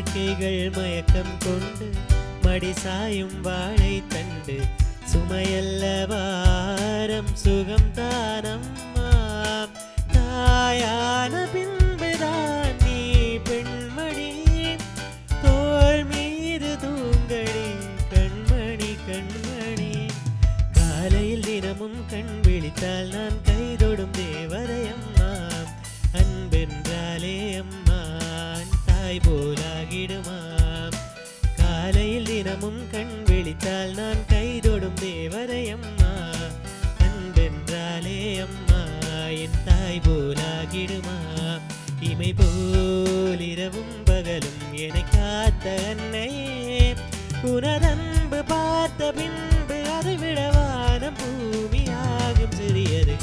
சக்கைகள் மயக்கம் கொண்டு மடி சாயும் வாழை தண்டு சுமையல்ல வாரம் சுகம் தானம்மா தாயான பின்புதான் நீ பெண்மணி தோள் மீது தூங்கடி கண்மணி கண்மணி காலையில் தினமும் கண் விழித்தால் நான் கைதொடும் தேவதையம்மா அன்பென்றாலே அம்மா தாய் போலாகிடுமா காலையில் தினமும் கண் விழித்தால் நான் கைதொடும் தேவதையம்மா அன்பென்றாலே அம்மா என் தாய் போலாகிடுமா இமை போலிரவும் பகலும் என்னை காத்த அன்னையே உனதன்பு பார்த்த பின்பு அதை விட வானம் பூமியாகும் சிறியது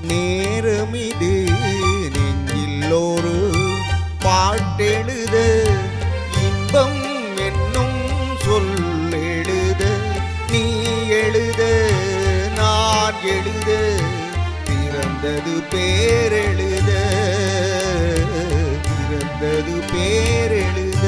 நேரமிது நெஞ்சில் ஒரு பாட்டெழுத இன்பம் என்னும் சொல்லெழுத நீ எழுத நான் எழுத பிறந்தது பேரெழுத பிறந்தது பேரெழுத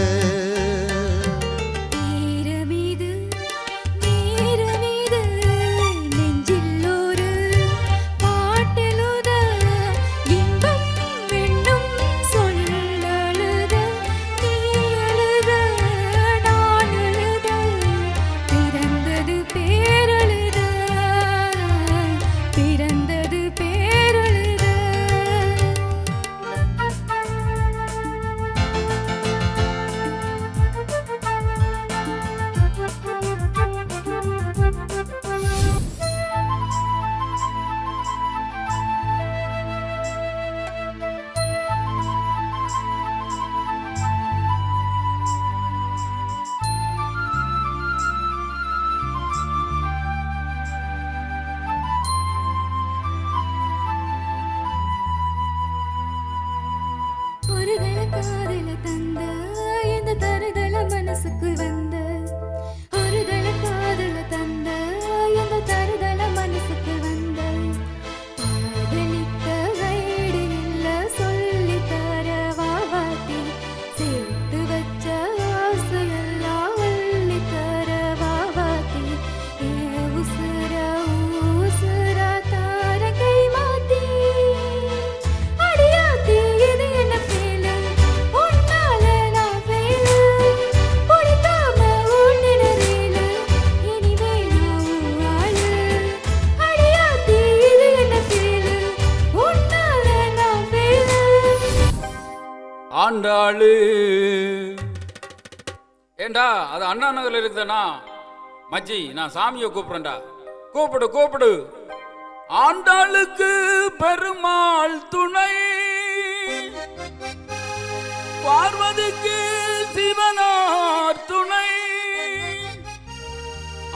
காதல தந்த இந்த தருதல மனசுக்குள் வந்த ஒருதல காதல தந்த இந்த தருதல மனசுக்குள் வந்த காதலிக்க கைடு இல்ல சொல்லி தர வாவாத்தி சேர்த்து வச்ச ஆசையெல்லாம் அள்ளி தர வாவாத்தி உசுர உசுர தார கை மாத்தி அடியாத்தி இது என்ன ஆண்டாளு ஏண்டா அது அண்ணா நகர்ல இருக்குதானா மச்சி நான் சாமியை கூப்பிடுறேன்டா கூப்பிடு கூப்பிடு ஆண்டாளுக்கு பெருமாள் துணை பார்வதிக்கு சிவனார் துணை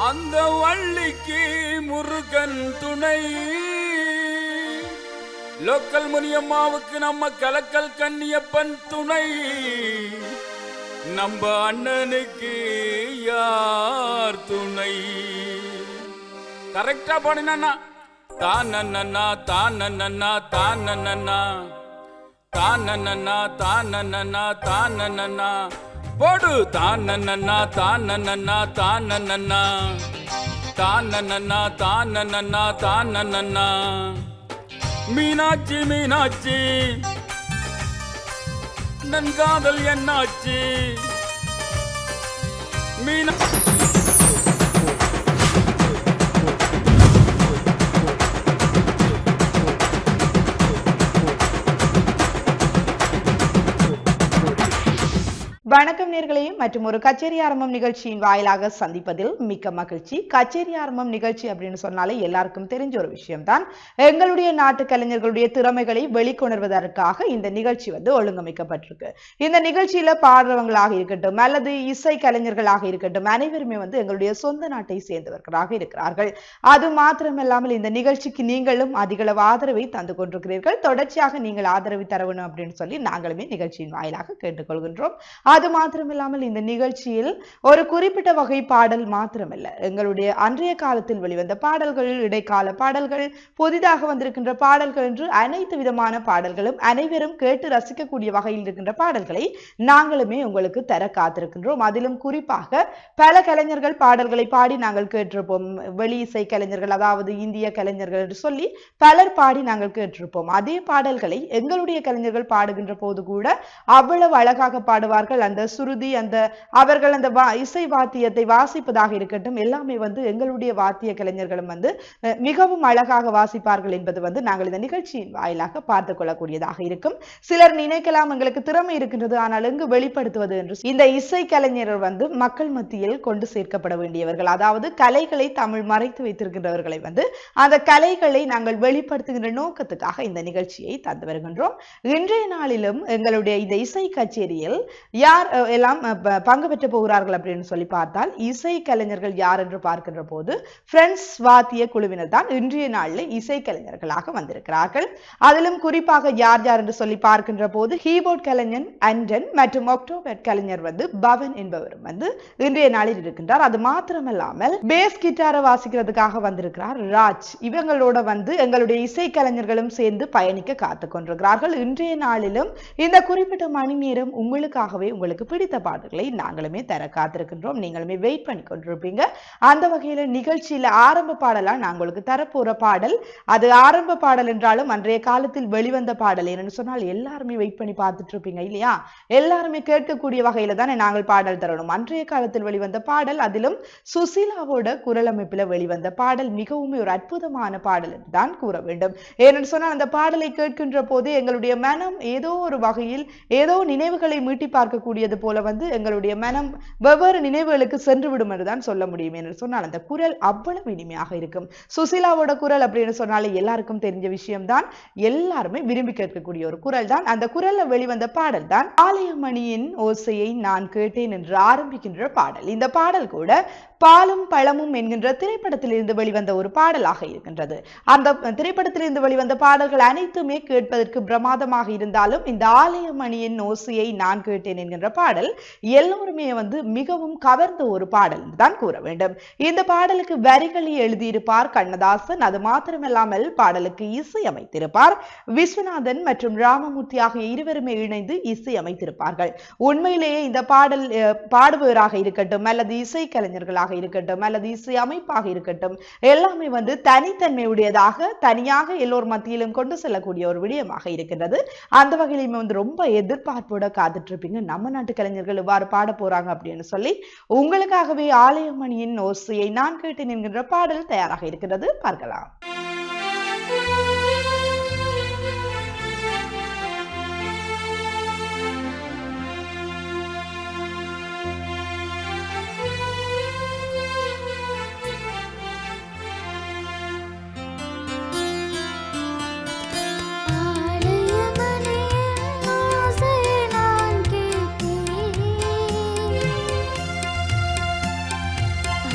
அந்த வள்ளிக்கு முருகன் துணை லோக்கல் முனியம்மாவுக்கு நம்ம கலக்கல் கன்னியப்பன் துணை நம்ம அண்ணனுக்கு யார் துணை கரெக்டா பாடினா தானண்ணா தானண்ணா தானண்ணா தானண்ணா தானண்ணா தானண்ணா போடு தானண்ணா தானண்ணா தானண்ணா தானண்ணா தானண்ணா தானண்ணா மீனாட்சி மீனாட்சி நன் காதல் என்னாச்சு மீனா வணக்கம் நேர்களையும் மற்றும் ஒரு கச்சேரி ஆரம்பம் நிகழ்ச்சியின் வாயிலாக சந்திப்பதில் மிக்க மகிழ்ச்சி. கச்சேரி ஆரம்பம் நிகழ்ச்சி அப்படின்னு சொன்னாலே எல்லாருக்கும் தெரிஞ்ச ஒரு விஷயம்தான். எங்களுடைய நாட்டு கலைஞர்களுடைய திறமைகளை வெளிக்கொணர்வதற்காக இந்த நிகழ்ச்சி ஒழுங்கமைக்கப்பட்டிருக்கு. இந்த நிகழ்ச்சியில பாடுறவங்களாக இருக்கட்டும் அல்லது இசை கலைஞர்களாக இருக்கட்டும் அனைவருமே எங்களுடைய சொந்த நாட்டை சேர்ந்தவர்களாக இருக்கிறார்கள். அது மாத்திரமில்லாமல் இந்த நிகழ்ச்சிக்கு நீங்களும் அதிகளவு ஆதரவை தந்து கொண்டிருக்கிறீர்கள். தொடர்ச்சியாக நீங்கள் ஆதரவை தரவேணும் அப்படின்னு சொல்லி நாங்களுமே நிகழ்ச்சியின் வாயிலாக கேட்டுக்கொள்கின்றோம். அது மாத்திரமில்லாமல் இந்த நிகழ்ச்சியில் ஒரு குறிப்பிட்ட வகை பாடல் மாத்திரமல்ல, எங்களுடைய அன்றைய காலத்தில் வெளிவந்த பாடல்கள், இடைக்கால பாடல்கள், புதிதாக வந்திருக்கின்ற பாடல்கள் என்று அனைத்து விதமான பாடல்களும் அனைவரும் கேட்டு ரசிக்கக்கூடிய வகையில் இருக்கின்ற பாடல்களை நாங்களுமே உங்களுக்கு தர காத்திருக்கின்றோம். அதிலும் குறிப்பாக பல கலைஞர்கள் பாடல்களை பாடி நாங்கள் கேட்டிருப்போம். வெளி இசை கலைஞர்கள், அதாவது இந்திய கலைஞர்கள் என்று சொல்லி பலர் பாடி நாங்கள் கேட்டிருப்போம். அதே பாடல்களை எங்களுடைய கலைஞர்கள் பாடுகின்ற போது கூட அவ்வளவு அழகாக பாடுவார்கள். அந்த சுருதி, அவர்கள் அந்த இசை வாத்தியத்தை வாசிப்பதாக இருக்கட்டும் எல்லாமே எங்களுடைய வாத்திய கலைஞர்களும் மிகவும் அழகாக வாசிப்பார்கள் என்பது நாங்கள் இந்த நிகழ்ச்சியின் வாயிலாக பார்த்துக் கொள்ளக்கூடியதாக இருக்கும். சிலர் நினைக்கலாம் எங்களுக்கு திறமை இருக்கின்றது, ஆனால் எங்கு வெளிப்படுத்துவது என்று. இந்த இசை கலைஞர்கள் மக்கள் மத்தியில் கொண்டு சேர்க்கப்பட வேண்டியவர்கள். அதாவது கலைகளை தமிழ் மறைத்து வைத்திருக்கின்றவர்களை அந்த கலைகளை நாங்கள் வெளிப்படுத்துகின்ற நோக்கத்துக்காக இந்த நிகழ்ச்சியை தந்து வருகின்றோம். இன்றைய நாளிலும் எங்களுடைய இந்த இசை கச்சேரியில் யார் எல்லாம் பங்கு பெற்ற போகிறார்கள் அப்படின்னு சொல்லி பார்த்தால், இசை கலைஞர்கள் யார் என்று பார்க்கின்ற போது பிரெண்ட்ஸ் வாத்திய குழுவினர் தான் இன்றைய நாளில் இசை கலைஞர்களாக வந்திருக்கிறார்கள். அதிலும் குறிப்பாக யார் யார் என்று சொல்லி பார்க்கின்ற போது கீபோர்ட் கலைஞர் அண்டன் மற்றும் ஒக்டோபர் கலைஞர் பவன் என்பவரும் இன்றைய நாளில் இருக்கின்றார். அது மாத்திரமல்லாமல் பேஸ் கிட்டாரை வாசிக்கிறதுக்காக வந்திருக்கிறார் ராஜ். இவங்களோட எங்களுடைய இசை கலைஞர்களும் சேர்ந்து பயணிக்க காத்துக் கொண்டிருக்கிறார்கள். இன்றைய நாளிலும் இந்த குறிப்பிட்ட மணி நேரம் உங்களுக்காகவே உங்களுக்கு பிடித்த பாடல்களை நாங்களுமே தர காத்திருக்கின்றோம். நீங்களுமே வெயிட் பண்ணி கொண்டிருப்பீங்க. அந்த வகையில நிகழ்ச்சியில ஆரம்ப பாடலா நாங்களுக்கு தரப்போற பாடல், அது ஆரம்ப பாடல் என்றாலும் அன்றைய காலத்தில் வெளிவந்த பாடல். என்னன்னு சொன்னால் எல்லாருமே வெயிட் பண்ணி பார்த்துட்டு இருப்பீங்க இல்லையா? எல்லாருமே கேட்கக்கூடிய வகையில தானே நாங்கள் பாடல் தரணும். அன்றைய காலத்தில் வெளிவந்த பாடல், அதிலும் சுசீலாவோட குரல் அமைப்பில் வெளிவந்த பாடல் மிகவும் ஒரு அற்புதமான பாடல் என்று தான் கூற வேண்டும். ஏனென்று சொன்னால் அந்த பாடலை கேட்கின்ற போது எங்களுடைய மனம் ஏதோ ஒரு வகையில் ஏதோ நினைவுகளை மீட்டி பார்க்கக்கூடியது போல எங்களுடைய மனம் வெவ்வேறு நினைவுகளுக்கு சென்று விடும் என்றுதான் சொல்ல முடியும். என்று சொன்னால் அந்த குரல் அவ்வளவு இனிமையாக இருக்கும். சுசீலாவோட குரல் அப்படின்னு சொன்னாலே எல்லாருக்கும் தெரிஞ்ச விஷயம்தான். எல்லாருமே விரும்பி கேட்கக்கூடிய ஒரு குரல் தான். அந்த குரல்ல வெளிவந்த பாடல் தான் ஆலயமணியின் ஓசையை நான் கேட்டேன் என்று ஆரம்பிக்கின்ற பாடல். இந்த பாடல் கூட பாலும் பழமும் என்கின்ற திரைப்படத்தில் இருந்து வெளிவந்த ஒரு பாடலாக இருக்கின்றது. அந்த திரைப்படத்தில் இருந்து வெளிவந்த பாடல்கள் அனைத்துமே கேட்பதற்கு பிரமாதமாக இருந்தாலும் இந்த ஆலயமணியின் ஓசையை நான் கேட்டேன் என்கின்ற பாடல் எல்லோருமே மிகவும் கவர்ந்த ஒரு பாடல் தான் கூற வேண்டும். இந்த பாடலுக்கு வரிகளை எழுதியிருப்பார் கண்ணதாசன். அது மாத்திரமில்லாமல் பாடலுக்கு இசை அமைத்திருப்பார் விஸ்வநாதன் மற்றும் ராமமூர்த்தி ஆகிய இருவருமே இணைந்து இசை அமைத்திருப்பார்கள். உண்மையிலேயே இந்த பாடல் பாடுபவராக இருக்கட்டும் அல்லது இசை கலைஞர்களாக இருக்கட்டும் அல்லது இசை அமைப்பாக இருக்கட்டும் எல்லாமே தனித்தன்மையுடையதாக தனியாக எல்லோர் மத்தியிலும் கொண்டு செல்லக்கூடிய ஒரு விடயமாக இருக்கின்றது. அந்த வகையிலுமே ரொம்ப எதிர்பார்ப்போட காத்துட்டு இருப்பீங்க நம்ம நாட்டு கலைஞர்கள் இவ்வாறு பாட போறாங்க அப்படின்னு சொல்லி. உங்களுக்காகவே ஆலயமணியின் ஓசையை நான் கேட்டேன் என்கின்ற பாடல் தயாராக இருக்கிறது, பார்க்கலாம்.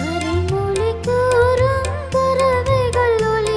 அரைமொழி கூறும் பறவைகள் ஒலி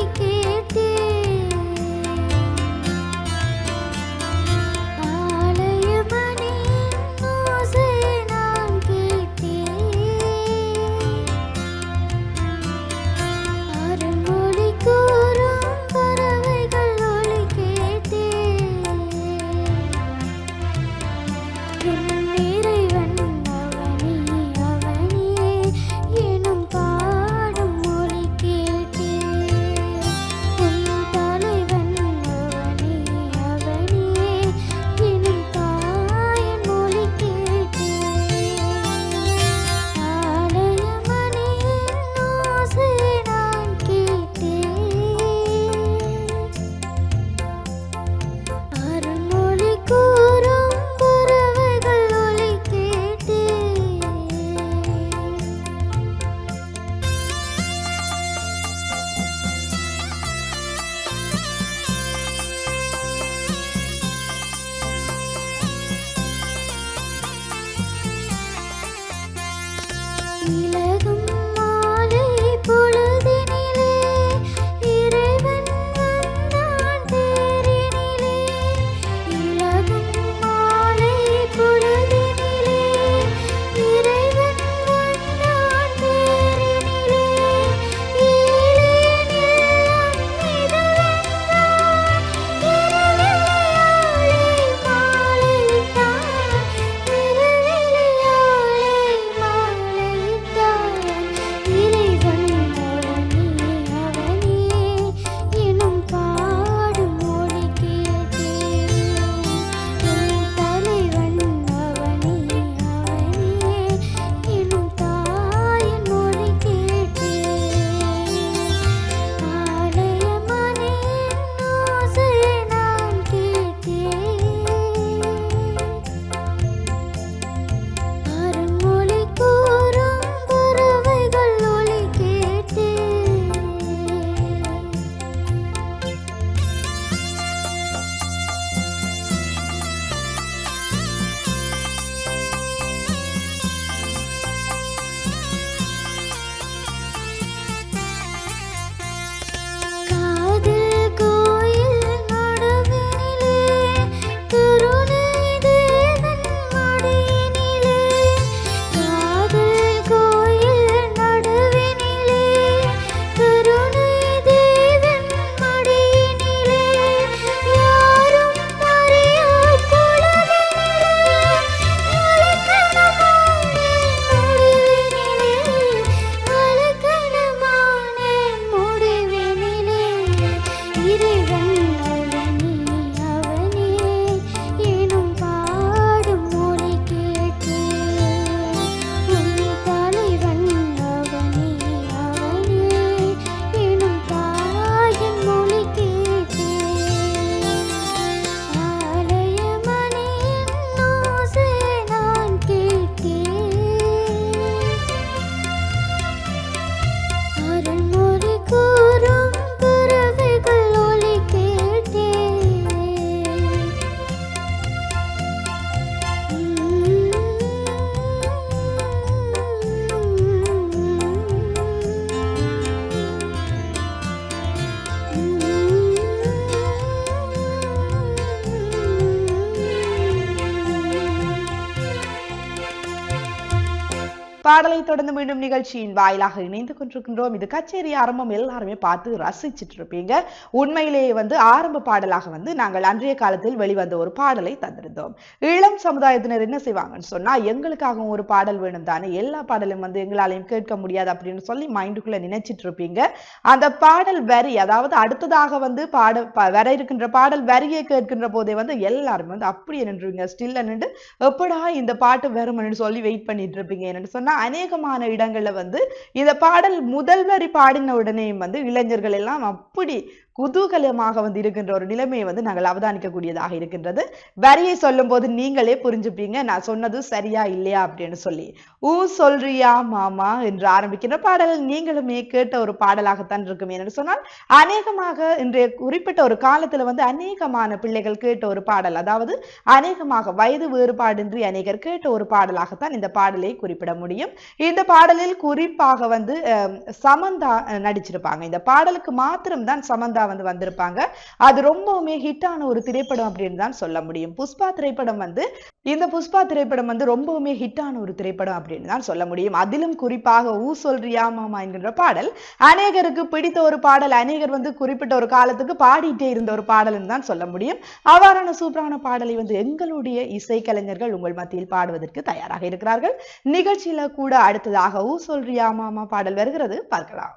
பாடலை தொடர்ந்து மீண்டும் நிகழ்ச்சியின் வாயிலாக இணைந்து கொண்டிருக்கின்றோம். இது கச்சேரி ஆரம்பம், எல்லாருமே பார்த்து ரசிச்சிட்டு இருப்பீங்க. உண்மையிலேயே ஆரம்ப பாடலாக நாங்கள் அன்றைய காலத்தில் வெளிவந்த ஒரு பாடலை தந்திருந்தோம். இளம் சமுதாயத்தினர் என்ன செய்வாங்கன்னு சொன்னா, எங்களுக்காகவும் ஒரு பாடல் வேணும் தானே, எல்லா பாடலும் எங்களாலையும் கேட்க முடியாது அப்படின்னு சொல்லி மைண்டுக்குள்ள நினைச்சிட்டு இருப்பீங்க. அந்த பாடல் வரி, அதாவது அடுத்ததாக வர இருக்கின்ற பாடல் வரியை கேட்கின்ற போதே எல்லாரும் அப்படியே நின்றுவீங்க. ஸ்டில்ல நின்று எப்படா இந்த பாட்டு வரும்னு சொல்லி வெயிட் பண்ணிட்டு இருப்பீங்க. என்னன்னு சொன்னா, அநேகமான இடங்கள்ல இந்த பாடல் முதல் வரி பாடின உடனே இளைஞர்கள் எல்லாம் அப்படி குதூகலமாக இருக்கின்ற ஒரு நிலைமையை நாங்கள் அவதானிக்கக்கூடியதாக இருக்கின்றது. வரியை சொல்லும் போது நீங்களே புரிஞ்சுப்பீங்க நான் சொன்னது சரியா இல்லையா அப்படின்னு சொல்லி. ஊ சொல்றியா மாமா என்று ஆரம்பிக்கின்ற பாடல் நீங்களுமே கேட்ட ஒரு பாடலாகத்தான் இருக்கும். என்று சொன்னால் அநேகமாக இன்றைய குறிப்பிட்ட ஒரு காலத்துல அநேகமான பிள்ளைகள் கேட்ட ஒரு பாடல், அதாவது அநேகமாக வயது வேறுபாடின்றி அநேகர் கேட்ட ஒரு பாடலாகத்தான் இந்த பாடலை குறிப்பிட முடியும். இந்த பாடலில் குறிப்பாக சமந்தா நடிச்சிருப்பாங்க. இந்த பாடலுக்கு மாத்திரம்தான் சமந்தா வந்திருப்பாங்க. அது ரொம்பவுமே ஹிட்டான ஒரு திரைப்படம் அப்படின்னு தான் சொல்ல முடியும். புஷ்பா திரைப்படம் இந்த புஷ்பா திரைப்படம் ரொம்பவுமே ஹிட்டான ஒரு திரைப்படம் அப்படின்னு தான் சொல்ல முடியும். அதிலும் குறிப்பாக ஊ சொல்றியா மாமா என்கின்ற பாடல் அநேகருக்கு பிடித்த ஒரு பாடல். அநேகர் குறிப்பிட்ட ஒரு காலத்துக்கு பாடிட்டே இருந்த ஒரு பாடல் தான் சொல்ல முடியும். அவ்வாறான சூப்பரான பாடலை எங்களுடைய இசை கலைஞர்கள் உங்கள் மத்தியில் பாடுவதற்கு தயாராக இருக்கிறார்கள். நிகழ்ச்சியில கூட அடுத்ததாக ஊ சொல்றியா மாமா பாடல் வருகிறது, பார்க்கலாம்.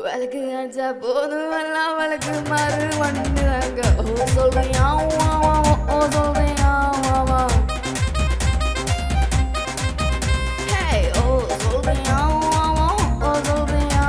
விளக்கு காய்ச்சா போதும் எல்லாம் விளக்கு மாறு மண்ணுதாங்க ஓ சொல்றியா ஓ சொல்றியா ஓ சொல்றியா ஓ சொல்றியா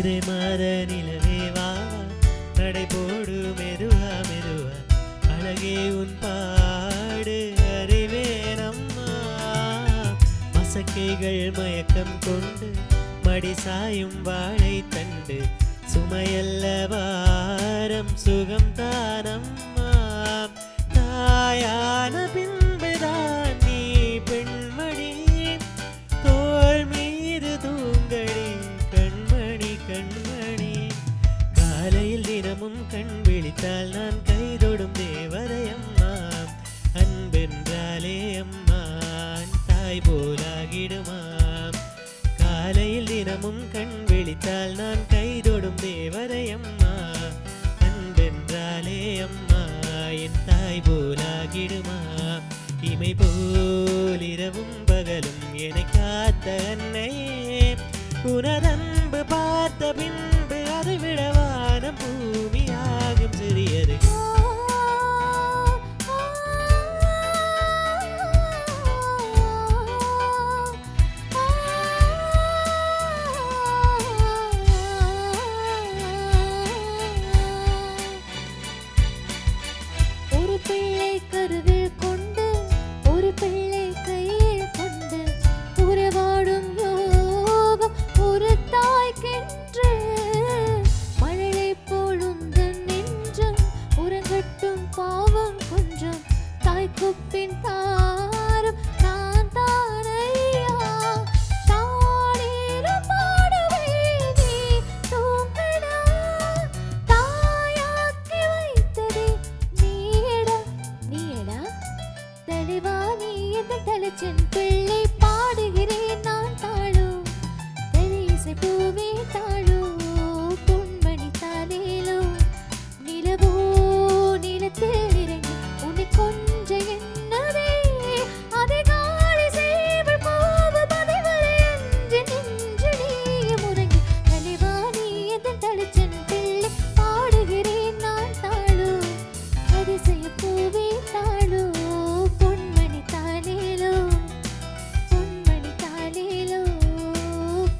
திரைமாத நிலவே வா நடை போடு மெதுவா மெதுவா அழகே உன் பாடு அறிவேனம்மா மசக்கைகள் மயக்கம் கொண்டு மடி சாயும் வாழை தண்டு சுமையல்ல வாரம் சுகம் தானம்மா தாயான பின்புதான் நீ பெண்மணி தோள் மீது தூங்கடி கண்மணி கண்மணி காலையில் தினமும் கண் விழித்தால் நான் கைதொடும் தேவதை அம்மா அன்பென்றாலே அம்மா தாய் போலாகிடுமா காலையில் தினமும் கண் விழித்தால் நான் கைதொடும் தேவதை அம்மா அன்பென்றாலே அம்மா என் தாய் போலாகிடுமா இமை போலிரவும் பகலும் என்னை காத்த அன்னையே உனதன்பு பார்த்த பின்பு அதை விட வானம் பூமியாகும் சிறியது ஒரு பிள்ளை கருவில் கொண்டு ஒரு பிள்ளை கையில் கொண்டு உறவாடும் யோகம் ஒரு தாய்க்கென்று மழலை போலுந்தன் நெஞ்சம் உறங்கட்டும் பாவம் கொஞ்சம் தாய்க்குப்பின் தாரும் நான் தானையா தானேரும் பாடவே நீ தூங்கடா தாயாக்கி வைத்ததே நீயடா நீயடா தெளிவா நீ எந்த தலைச்சன் பிள்ளை பாடுகிறேன் நான் தாழோ தெளிசை பூவே தாழோ பொன்மணி தானேலோ நிலவோ நிலத்தில் இறங்கி உன்னை கொஞ்ச என்னதே அதிகாலை சேவல் போவு பதிவரை அன்று நின்று நீய முறங்கி தெளிவா நீ எந்த தலைச்சன் பிள்ளை பாடுகிறேன் நான் தாழோ அதிசய பூவே தாழோ பொன்மணி தானேலோ பொன்மணி தானேலோ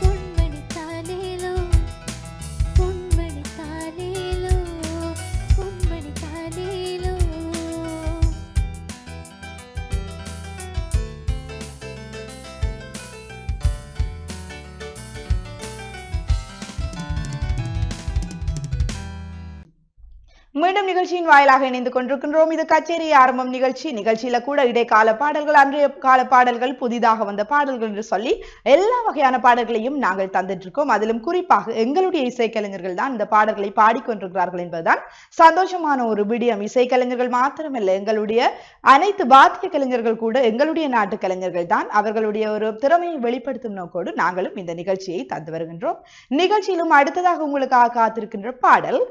பொன்மணி தானேலோ பொன்மணி தானேலோ பொன்மணி தானேலோ மீண்டும் நிகழ்ச்சியின் வாயிலாக இணைந்து கொண்டிருக்கின்றோம். இது கச்சேரி ஆரம்பம் நிகழ்ச்சியில கூட இடைக்கால பாடல்கள், அன்றைய கால பாடல்கள், புதிதாக வந்த பாடல்கள் என்று சொல்லி எல்லா வகையான பாடல்களையும் நாங்கள் தந்துட்டு இருக்கோம். அதிலும் குறிப்பாக எங்களுடைய இசைக்கலைஞர்கள் தான் இந்த பாடல்களை பாடிக்கொண்டிருக்கிறார்கள் என்பதுதான் சந்தோஷமான ஒரு விடயம். இசைக்கலைஞர்கள் மாத்திரமல்ல, எங்களுடைய அனைத்து வாத்திய கலைஞர்கள் கூட எங்களுடைய நாட்டு கலைஞர்கள் தான். அவர்களுடைய ஒரு திறமையை வெளிப்படுத்தும் நோக்கோடு நாங்களும் இந்த நிகழ்ச்சியை தந்து வருகின்றோம். நிகழ்ச்சியிலும் அடுத்ததாக உங்களுக்காக காத்திருக்கின்ற பாடல்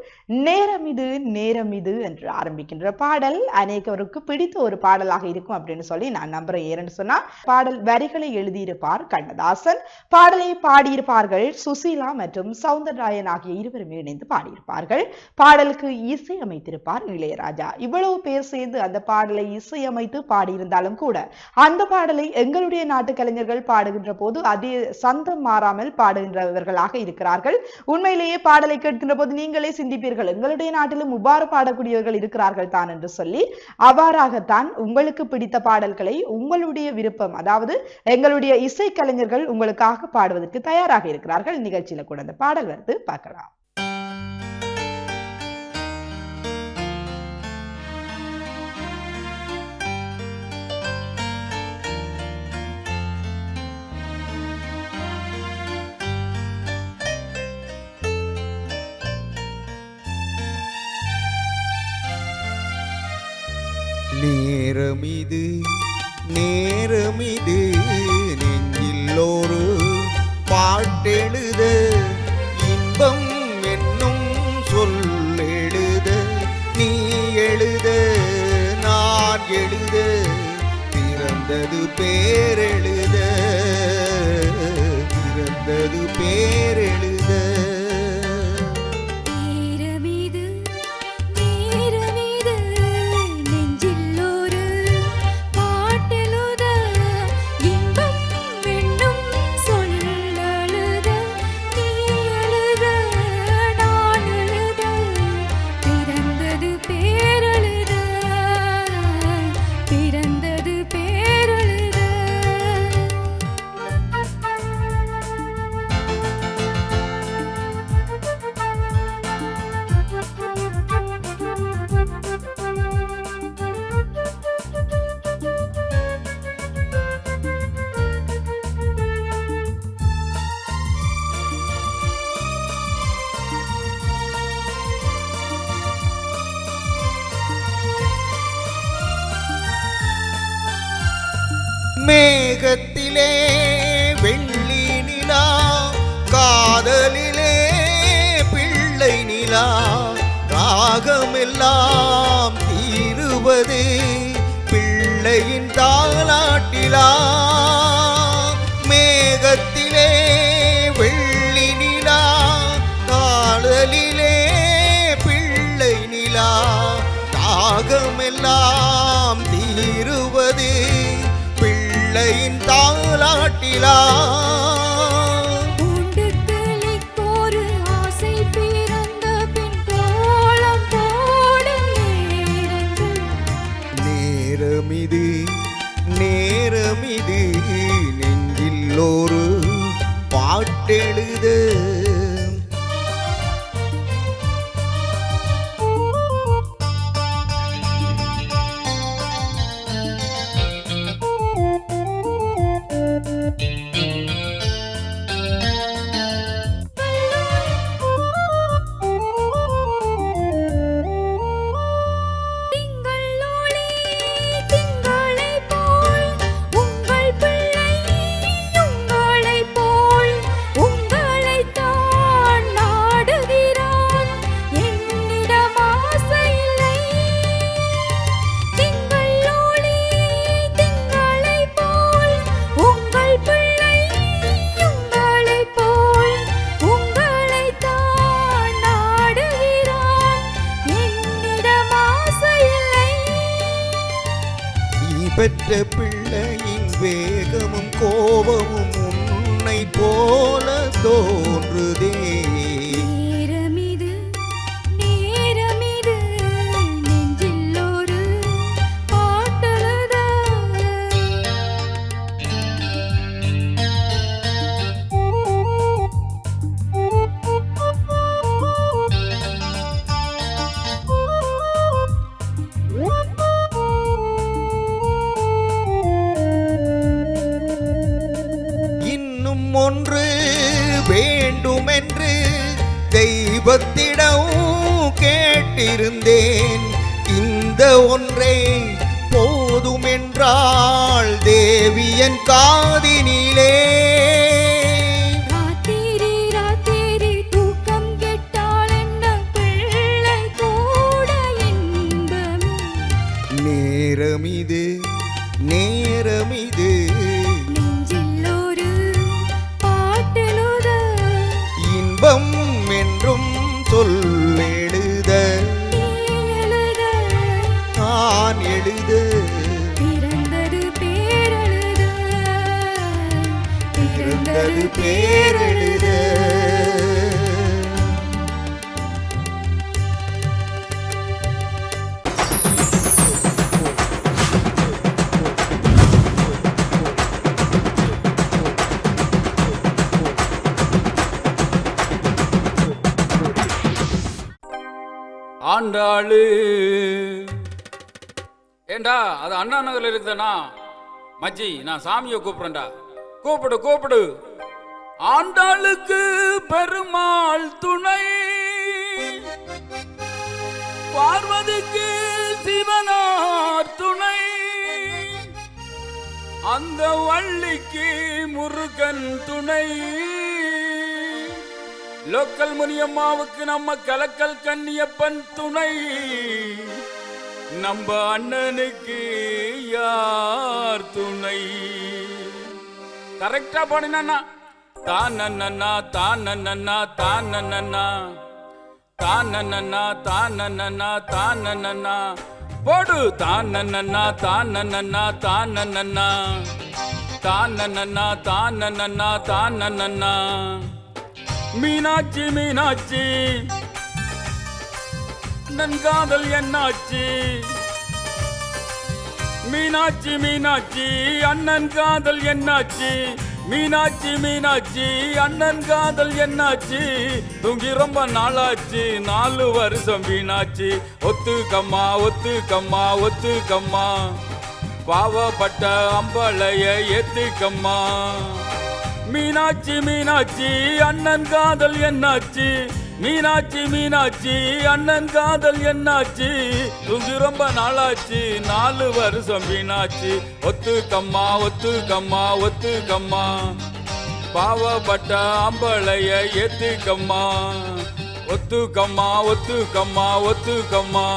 நேரம் இது என்று ஆரம்பிக்கின்ற பாடல் அநேகருக்கு பிடித்த ஒரு பாடலாக இருக்கும் அப்படின்னு சொல்லி நான் நம்புறேன். ஏன்னு சொன்னா பாடல் வரிகளை எழுதியிருப்பார் கண்ணதாசன், பாடலை பாடியிருப்பார்கள் சுசீலா மற்றும் சவுந்தரராயன் ஆகிய இருவரும் இணைந்து பாடியிருப்பார்கள். பாடலுக்கு இசை அமைத்திருப்பார் இளையராஜா. இவ்வளவு பேர் சேர்ந்து அந்த பாடலை இசையமைத்து பாடியிருந்தாலும் கூட அந்த பாடலை எங்களுடைய நாட்டு கலைஞர்கள் பாடுகின்ற போது அதே சந்தம் மாறாமல் பாடுகின்றவர்களாக இருக்கிறார்கள். உண்மையிலேயே பாடலை கேட்கின்ற போது நீங்களே சிந்திப்பீர்கள், எங்களுடைய நாட்டிலும் இவ்வாறு பாடக்கூடியவர்கள் இருக்கிறார்கள் தான் என்று சொல்லி. அவ்வாறாகத்தான் உங்களுக்கு பிடித்த பாடல்களை உங்களுடைய விருப்பம், அதாவது எங்களுடைய இசைக்கலைஞர்கள் உங்களுக்காக பாடுவதற்கு தயாராக இருக்கிறார்கள். நிகழ்ச்சியில கூட அந்த பாடல் வருது, பார்க்கலாம். நேரமிது நேரமிது நெஞ்சில் ஒரு பாட்டெழுத இன்பம் என்னும் சொல்லெழுத நீ எழுத நான் எழுத பிறந்தது பேரெழுத பிறந்தது பேரெழுத நேரமிது நேரமிது நெஞ்சில் ஒரு பாட்டெழுத இன்பம் என்னும் சொல்லெழுத நீ எழுத நான் எழுத பிறந்தது பேரெழுத பிறந்தது பேரெழுத. மேகத்திலே வெள்ளி நிலா காதலிலே பிள்ளை நிலா ராகமெல்லாம் தீருவது பிள்ளையின் தாலாட்டிலா மேகத்திலே வெள்ளி நிலா காதலிலே பிள்ளை நிலா ராகமெல்லாம் தீருவது பிள்ளையின் தாலாட்டிலா பூண்டுக்கிளிக்கொரு ஆசை பிறந்த பின் கோலம் போடும் நேரங்கள் நேரமிது நேரமிது நெஞ்சில் ஒரு பாட்டெழுத திங்கள் ஒளி திங்களைப் போல் உங்கள் பிள்ளை உங்களைப் போல் உங்களைத்தான் நாடுகிறான் என்னிடம் ஆசையில்லை. திங்கள் ஒளி திங்களைப் போல் உங்கள் பிள்ளை உங்களைப் போல் உங்களைத்தான் நாடுகிறான் என்னிடம் ஆசையில்லை. நீ பெற்ற பிள்ளையின் வேகமும் கோபமும் உன்னை போல தோன்றுதே நேரமிது நேரமிது நெஞ்சில் ஒரு பாட்டெழுத இன்னும் ஒன்று வேண்டுமென்று தெய்வத்திடம் கேட்டிருந்தேன் இந்த ஒன்றே போதுமென்றாள் தேவியன் காதினிலே ராத்திரி ராத்திரி தூக்கம் கெட்டால் என்ன பிள்ளை கூட இன்பமே. நேரமிது நேரமிது நெஞ்சில் ஒரு பாட்டெழுத இன்பம் என்றும் சொல்லெழுத நீ எழுத நான் எழுத பிறந்தது பேரெழுத பிறந்தது பேரெழுத ஆண்டாளு ஏண்டா அது அண்ணா நகர்ல இருக்குதானா மச்சி நான் சாமியை கூப்பிடுறேன்டா கூப்பிடு கூப்பிடு ஆண்டாளுக்கு பெருமாள் துணை பார்வதிக்கு சிவனார் துணை அந்த வள்ளிக்கு முருகன் துணை. லோக்கல் முனியம்மாவுக்கு நம்ம கலக்கல் கன்னியப்பன் துணை. நம்ம அண்ணனுக்கு யார் துணை? கரெக்டா பாடினா தானண்ணா தானண்ணா தானண்ணா தானண்ணா தானண்ணா தானண்ணா போடு தானண்ணா தானண்ணா தானண்ணா தானண்ணா தானண்ணா தானண்ணா. மீனாட்சி மீனாட்சி நன் காதல் என்னாச்சு? மீனாட்சி மீனாட்சி அண்ணன் காதல் என்னாச்சு? மீனாட்சி மீனாட்சி அண்ணன் காதல் என்னாச்சு? தூங்கி ரொம்ப நாளாச்சு, 4 வருஷம் வீணாச்சு. ஒத்துக்கம்மா ஒத்துக்கம்மா ஒத்துக்கம்மா, பாவப்பட்ட அம்பளைய ஏத்துக்கம்மா. மீனாட்சி மீனாட்சி அண்ணன் காதல் என்னாச்சு? மீனாட்சி மீனாட்சி அண்ணன் காதல் என்னாச்சு? தூங்கி ரொம்ப நாளாச்சு, 4 வருஷம் வீணாச்சு. ஒத்துக்கம்மா ஒத்துக்கம்மா ஒத்துக்கம்மா, பாவப்பட்ட அம்பளைய ஏத்துக்கம்மா. ஒத்துக்கம்மா ஒத்துக்கம்மா ஒத்துக்கம்மா,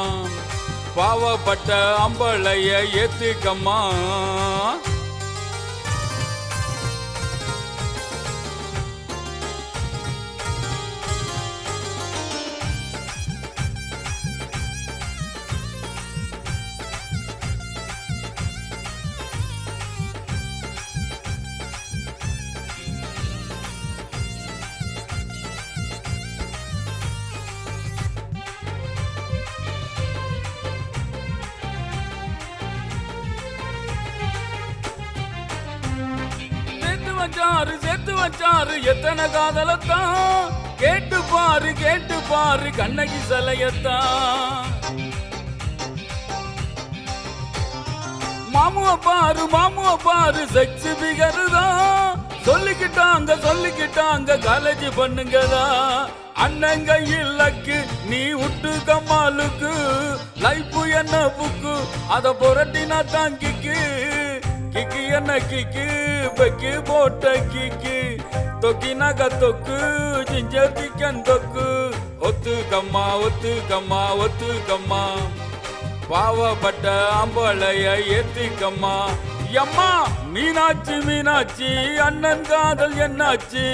பாவப்பட்ட அம்பளைய ஏத்துக்கம்மா. சேர்த்து வச்சாரு எத்தனை காதலத்தான், கேட்டு பாரு கண்ணகி சிலையத்தான். மாமுவ பாரு செக்ஸ் பிகருதான். சொல்லிக்கிட்டாங்க காலேஜ் பண்ணுங்கதான். அண்ணன் கையில் லக்கு நீ விட்டு கம்மாலுக்கு, லைஃப் என்ன புக்கு அத புரட்டினா தாங்கிக்கு. கிக்கு என்ன கிக்கு பெக்கி போட்ட கிக்கு, தொக்கினாக தொக்கு ஜிஞ்சர் சிக்கன் தொக்கு. ஒத்துக்கம்மா ஒத்துக்கம்மா ஒத்துக்கம்மா, பாவப்பட்ட அம்பளைய ஏத்துக்கம்மா. எம்மா மீனாட்சி மீனாட்சி அண்ணன் காதல் என்னாச்சு?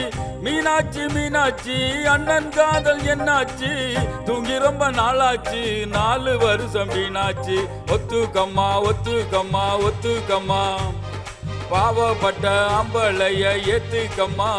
மீனாட்சி மீனாட்சி அண்ணன் காதல் என்னாச்சு? தூங்கி ரொம்ப நாளாச்சு, 4 வருஷம் வீணாச்சு. ஒத்துக்கம்மா ஒத்துக்கம்மா ஒத்துக்கம்மா, பாவப்பட்ட அம்பளைய ஏத்துக்கம்மா.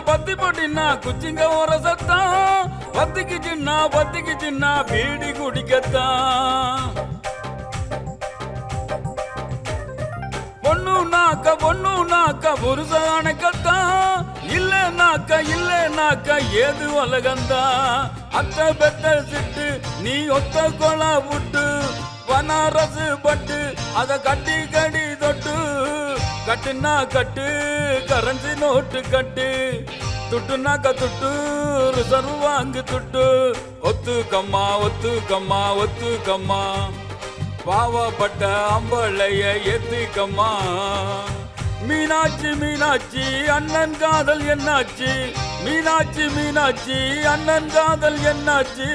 பத்தி போட்டினா குச்சிங்க ஒரு சத்தம், பத்திக்கு சின்ன பீடி குடிக்கத்தான். பொண்ணு நாக்க புருஷ அணைக்கத்தான். இல்லைனாக்க ஏது உலகந்தான். அத்தை பெத்த சிட்டு நீ ஒத்த கொலா விட்டு, பனாரசு பட்டு அத கட்டி கடி தொட்டு. கட்டுனா கட்டு கரன்சி நோட்டு கட்டு, துட்டுனாக்க துட்டு ரிசர்வ் வாங்கு துட்டு. ஒத்துக்கம்மா ஒத்துக்கம்மா ஒத்துக்கம்மா, பாவப்பட்ட அம்பளைய ஏத்துக்கம்மா. மீனாட்சி மீனாட்சி அண்ணன் காதல் என்னாச்சு? மீனாட்சி மீனாட்சி அண்ணன் காதல் என்னாச்சு?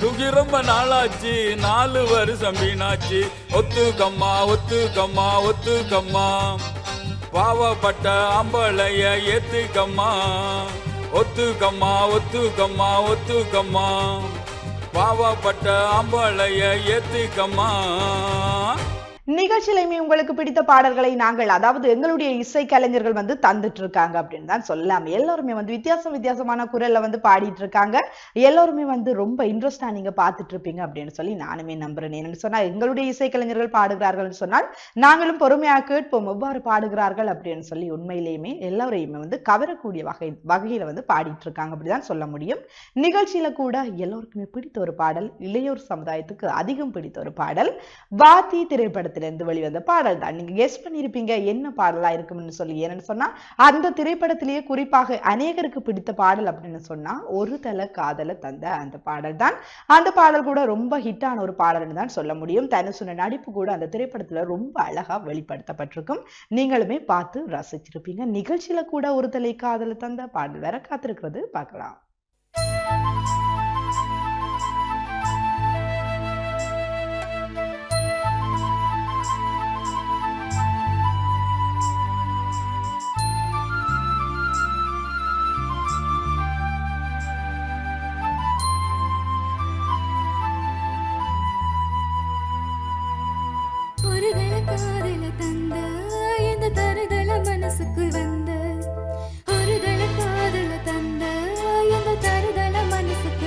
தூங்கி ரொம்ப நாளாச்சு, 4 வருஷம் வீணாச்சு. ஒத்துக்கம்மா ஒத்துக்கம்மா ஒத்துக்கம்மா, பாவப்பட்ட அம்பளைய ஏத்துக்கம்மா. ஒத்துக்கம்மா ஒத்துக்கம்மா ஒத்துக்கம்மா, பாவப்பட்ட அம்பளைய ஏத்துக்கம்மா. நிகழ்ச்சியிலுமே உங்களுக்கு பிடித்த பாடல்களை நாங்கள் அதாவது எங்களுடைய இசை கலைஞர்கள் வந்து தந்துட்டு இருக்காங்க அப்படின்னு தான் சொல்லலாம். எல்லாருமே வந்து வித்தியாசமான குரல்ல வந்து பாடிட்டு இருக்காங்க. எல்லாருமே வந்து ரொம்ப இன்ட்ரெஸ்டா நீங்க பார்த்துட்டு இருப்பீங்க அப்படின்னு சொல்லி நானுமே நம்புறேன். என்னன்னு சொன்னா எங்களுடைய இசை கலைஞர்கள் பாடுகிறார்கள் சொன்னால் நாங்களும் பொறுமையாக கேட்போம் எவ்வாறு பாடுகிறார்கள் அப்படின்னு சொல்லி. உண்மையிலேயுமே எல்லாரையுமே வந்து கவரக்கூடிய வகையில வந்து பாடிட்டு இருக்காங்க அப்படிதான் சொல்ல முடியும். நிகழ்ச்சியில கூட எல்லோருக்குமே பிடித்த ஒரு பாடல், இளையோர் சமுதாயத்துக்கு அதிகம் பிடித்த ஒரு பாடல், வாத்தி திரைப்படத்திலிருந்து வெளிவந்த பாடல் தான். நீங்க கெஸ் பண்ணிருப்பீங்க என்ன பாடலா இருக்கும்னு சொல்லி. என்னன்னு சொன்னா அந்த திரைப்படத்திலேயே குறிப்பாக அநேகருக்கு பிடித்த பாடல் அப்படின்னு சொன்னா ஒரு தல காதல தந்த அந்த பாடல் தான். அந்த பாடல் கூட ரொம்ப ஹிட்டான ஒரு பாடல்னு தான் சொல்ல முடியும். தனுசுன நடிப்பு கூட அந்த திரைப்படத்துல ரொம்ப அழகா வெளிப்படுத்தப்பட்டிருக்கும். நீங்களுமே பார்த்து ரசிச்சிருப்பீங்க. நிகழ்ச்சியில கூட ஒரு தலை காதல தந்த பாடல் வேற காத்திருக்கிறது, பார்க்கலாம். ஒரு தல காதல தந்த இந்த தருதல மனசுக்குள் வந்த ஒரு தல காதல தந்த இந்த தருதல மனசுக்குள்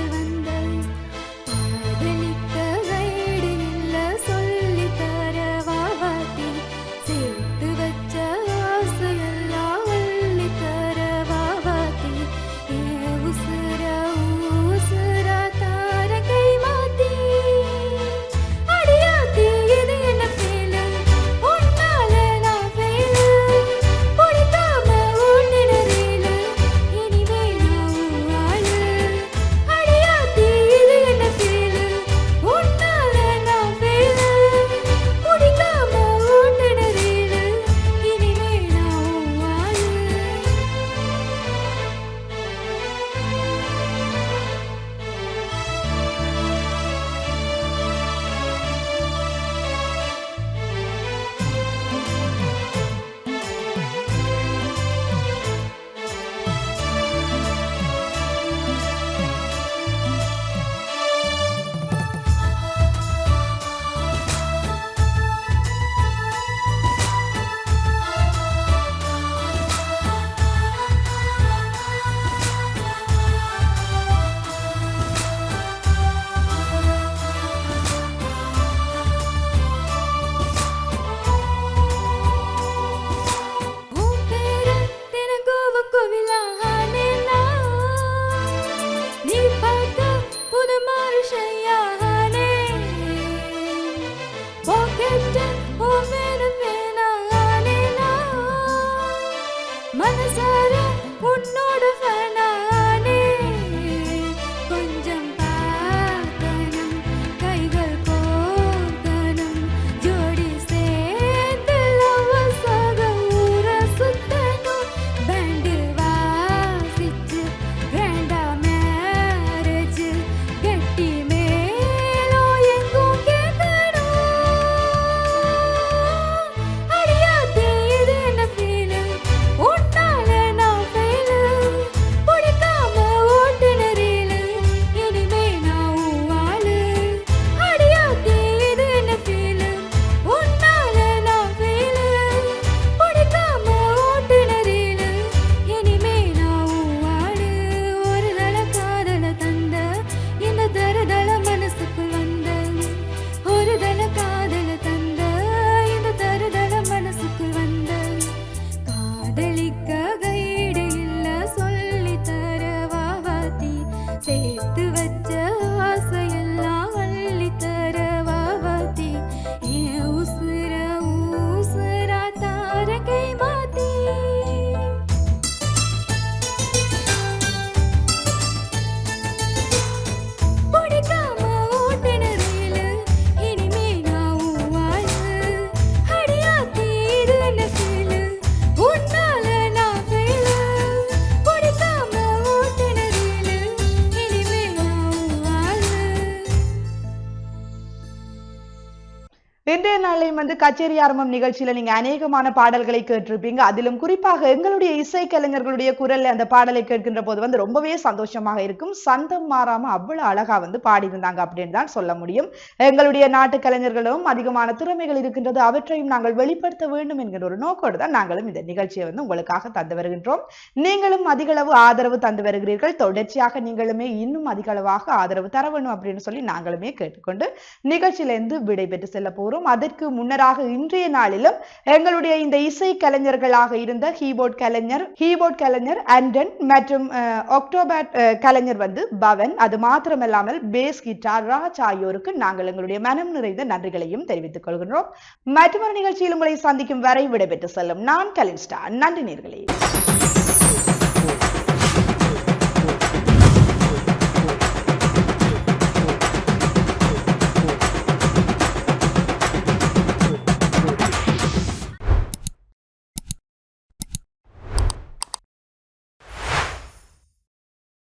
வந்து கச்சேரி ஆரம்பம் நிகழ்ச்சியில நீங்க அநேகமான பாடல்களை கேட்டிருப்பீங்க. அதிலும் குறிப்பாக எங்களுடைய இசை கலைஞர்களுடைய குரல்ல அந்த பாடலை கேட்கின்ற போது வந்து ரொம்பவே சந்தோஷமாக இருக்கும். சந்தம் மாறாம அவ்வளவு அழகா வந்து பாடியிருந்தாங்க அப்படின்னு தான் சொல்ல முடியும். எங்களுடைய நாட்டு கலைஞர்களும் அதிகமான திறமைகள் இருக்கின்றது, அவற்றையும் நாங்கள் வெளிப்படுத்த வேண்டும் என்கிற ஒரு நோக்கோடு தான் நாங்களும் இந்த நிகழ்ச்சியை வந்து உங்களுக்காக தந்து வருகின்றோம். நீங்களும் அதிக அளவு ஆதரவு தந்து வருகிறீர்கள். தொடர்ச்சியாக நீங்களுமே இன்னும் அதிக அளவாக ஆதரவு தர வேணும் அப்படின்னு சொல்லி நாங்களுமே கேட்டுக்கொண்டு நிகழ்ச்சியிலிருந்து விடைபெற்று செல்ல போறோம். அதற்கு முன்னராக இன்றைய நாளிலும் எங்களுடைய இந்த இசை கலைஞர்களாக இருந்த கீபோர்ட் கலைஞர் ஆண்டன் மற்றும் ஒக்டோபர் கலைஞர் வந்து பவன், அது மாத்திரமல்லாமல் பேஸ் கிட்டார் ராஜ் ஆகியோருக்கு நாங்கள் எங்களுடைய மனம் நிறைந்த நன்றிகளையும் தெரிவித்துக் கொள்கின்றோம். மற்றொரு நிகழ்ச்சியில் உங்களை சந்திக்கும் வரை விடைபெற்று செல்லும் நான் கலின்ஸ்டா. நன்றி நேயர்களே.